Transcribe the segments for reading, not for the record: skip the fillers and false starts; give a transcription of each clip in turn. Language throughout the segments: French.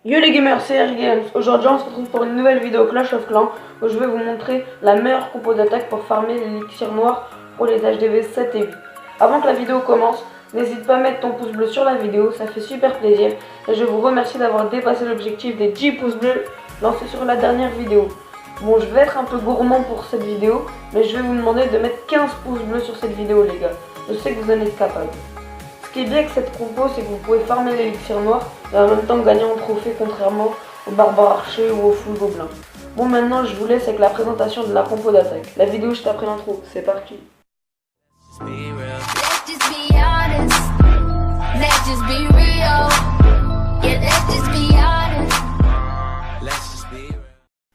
Yo les gamers, c'est Eric Games. Aujourd'hui on se retrouve pour une nouvelle vidéo Clash of Clans où je vais vous montrer la meilleure compo d'attaque pour farmer l'élixir noir pour les HDV 7 et 8. Avant que la vidéo commence, n'hésite pas à mettre ton pouce bleu sur la vidéo, ça fait super plaisir. Et je vous remercie d'avoir dépassé l'objectif des 10 pouces bleus lancés sur la dernière vidéo. Bon, je vais être un peu gourmand pour cette vidéo, mais je vais vous demander de mettre 15 pouces bleus sur cette vidéo les gars. Je sais que vous en êtes capables. Ce qui est bien avec cette compo, c'est que vous pouvez farmer l'élixir noir et en même temps gagner en trophée contrairement au barbare archer ou au full gobelin. Bon, maintenant je vous laisse avec la présentation de la compo d'attaque. La vidéo juste après l'intro, c'est parti.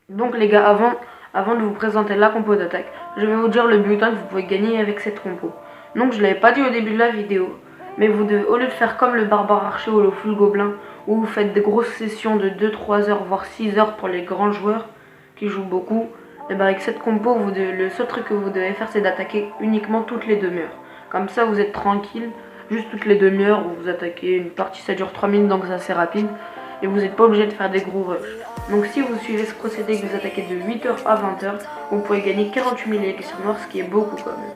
Donc les gars, avant de vous présenter la compo d'attaque, je vais vous dire le butin que vous pouvez gagner avec cette compo. Donc je ne l'avais pas dit au début de la vidéo, mais vous devez, au lieu de faire comme le barbare archer ou le full gobelin, où vous faites des grosses sessions de 2-3 heures, voire 6 heures pour les grands joueurs qui jouent beaucoup, et bien avec cette compo, le seul truc que vous devez faire, c'est d'attaquer uniquement toutes les demi-heures. Comme ça, vous êtes tranquille, juste toutes les demi-heures, vous attaquez une partie, ça dure 3 minutes, donc c'est assez rapide, et vous n'êtes pas obligé de faire des gros rushs. Donc si vous suivez ce procédé, que vous attaquez de 8h à 20h, vous pouvez gagner 48 000 élixirs noirs, ce qui est beaucoup quand même.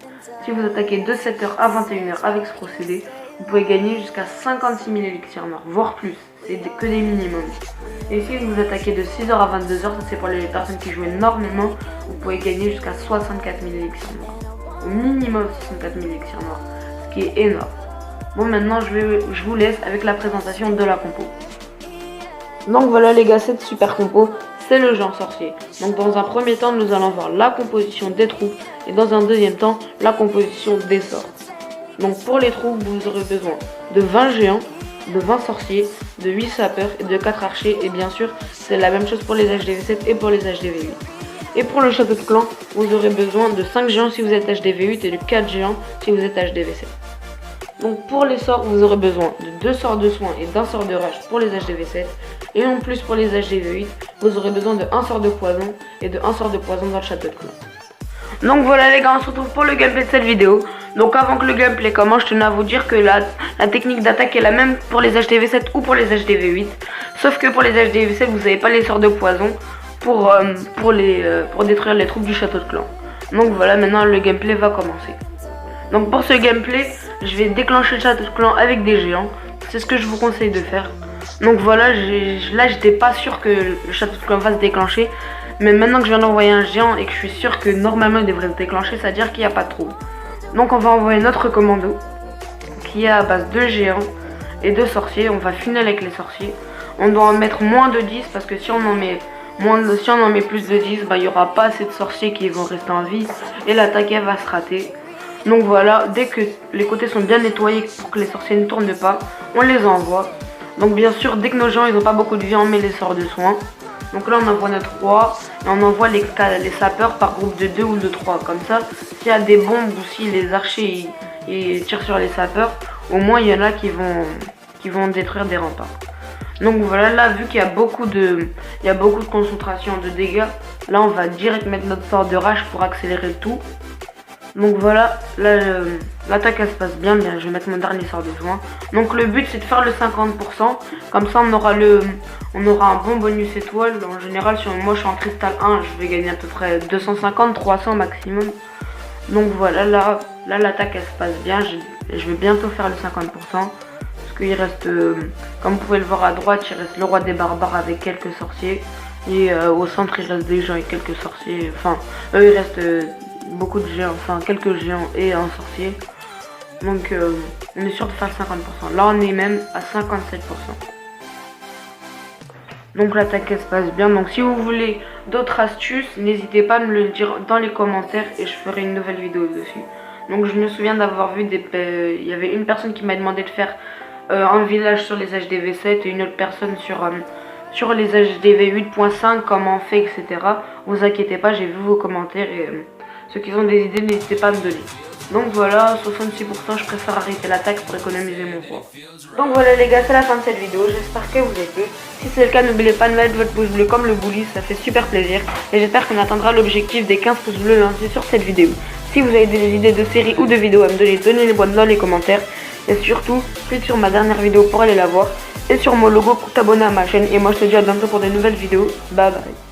Si vous attaquez de 7h à 21h avec ce procédé, vous pouvez gagner jusqu'à 56 000 élixirs noirs, voire plus, c'est que des minimums. Et si vous attaquez de 6h à 22h, ça c'est pour les personnes qui jouent énormément, vous pouvez gagner jusqu'à 64 000 élixirs noirs. Au minimum 64 000 élixirs noirs, ce qui est énorme. Bon, maintenant je vous laisse avec la présentation de la compo. Donc voilà les gars, cette super compo, c'est le géant sorcier. Donc dans un premier temps, nous allons voir la composition des troupes et dans un deuxième temps, la composition des sorts. Donc pour les troupes, vous aurez besoin de 20 géants, de 20 sorciers, de 8 sapeurs et de 4 archers. Et bien sûr, c'est la même chose pour les HDV7 et pour les HDV8. Et pour le château de clan, vous aurez besoin de 5 géants si vous êtes HDV8 et de 4 géants si vous êtes HDV7. Donc pour les sorts, vous aurez besoin de 2 sorts de soin et d'un sort de rage pour les HDV7. Et en plus pour les HDV8, vous aurez besoin de 1 sort de poison et de 1 sort de poison dans le château de clan. Donc voilà les gars, on se retrouve pour le gameplay de cette vidéo. Donc avant que le gameplay commence, je tenais à vous dire que la technique d'attaque est la même pour les HDV7 ou pour les HDV8. Sauf que pour les HDV7, vous n'avez pas les sorts de poison pour détruire les troupes du château de clan. Donc voilà, maintenant le gameplay va commencer. Donc pour ce gameplay, je vais déclencher le château de clan avec des géants. C'est ce que je vous conseille de faire. Donc voilà, là j'étais pas sûr que le château de clan va se déclencher. Mais maintenant que je viens d'envoyer un géant et que je suis sûr que normalement il devrait se déclencher, ça veut dire qu'il n'y a pas de trou. Donc on va envoyer notre commando qui est à base de géants et de sorciers. On va finir avec les sorciers. On doit en mettre moins de 10 parce que si on en met plus de 10, il n'y aura pas assez de sorciers qui vont rester en vie et l'attaque va se rater. Donc voilà, dès que les côtés sont bien nettoyés pour que les sorciers ne tournent pas, on les envoie. Donc bien sûr, dès que nos gens ils n'ont pas beaucoup de vie, on met les sorts de soin. Donc là on envoie notre roi et on envoie les sapeurs par groupe de 2 ou de 3. Comme ça, s'il y a des bombes ou si les archers ils tirent sur les sapeurs, au moins il y en a qui vont détruire des remparts. Donc voilà, là vu qu'il y a beaucoup de concentration de dégâts, là on va direct mettre notre sort de rage pour accélérer le tout. Donc voilà, là l'attaque elle se passe bien, je vais mettre mon dernier sort de soin. Donc le but c'est de faire le 50%, comme ça on aura un bon bonus étoile. En général, si moi je suis en cristal 1, je vais gagner à peu près 250-300 maximum. Donc voilà, là l'attaque elle se passe bien, je vais bientôt faire le 50%. Parce qu'il reste, comme vous pouvez le voir à droite, il reste le roi des barbares avec quelques sorciers. Et au centre il reste des gens et quelques sorciers, enfin il reste... beaucoup de géants, enfin quelques géants et un sorcier. Donc on est sûr de faire 50%. Là on est même à 57%. Donc l'attaque elle se passe bien. Donc si vous voulez d'autres astuces, n'hésitez pas à me le dire dans les commentaires et je ferai une nouvelle vidéo dessus. Donc je me souviens d'avoir vu il y avait une personne qui m'a demandé de faire un village sur les HDV7 et une autre personne sur les HDV 8.5, comment on fait, etc. Vous inquiétez pas, j'ai vu vos commentaires et ceux qui ont des idées, n'hésitez pas à me donner. Donc voilà, 66%, je préfère arrêter l'attaque pour économiser mon poids. Donc voilà les gars, c'est la fin de cette vidéo, j'espère que vous avez plu. Si c'est le cas, n'oubliez pas de mettre votre pouce bleu comme le bully, ça fait super plaisir. Et j'espère qu'on atteindra l'objectif des 15 pouces bleus lancés sur cette vidéo. Si vous avez des idées de séries ou de vidéos à me donner, donnez-les-moi dans les commentaires. Et surtout, clique sur ma dernière vidéo pour aller la voir. Et sur mon logo pour t'abonner à ma chaîne. Et moi je te dis à bientôt pour de nouvelles vidéos. Bye bye.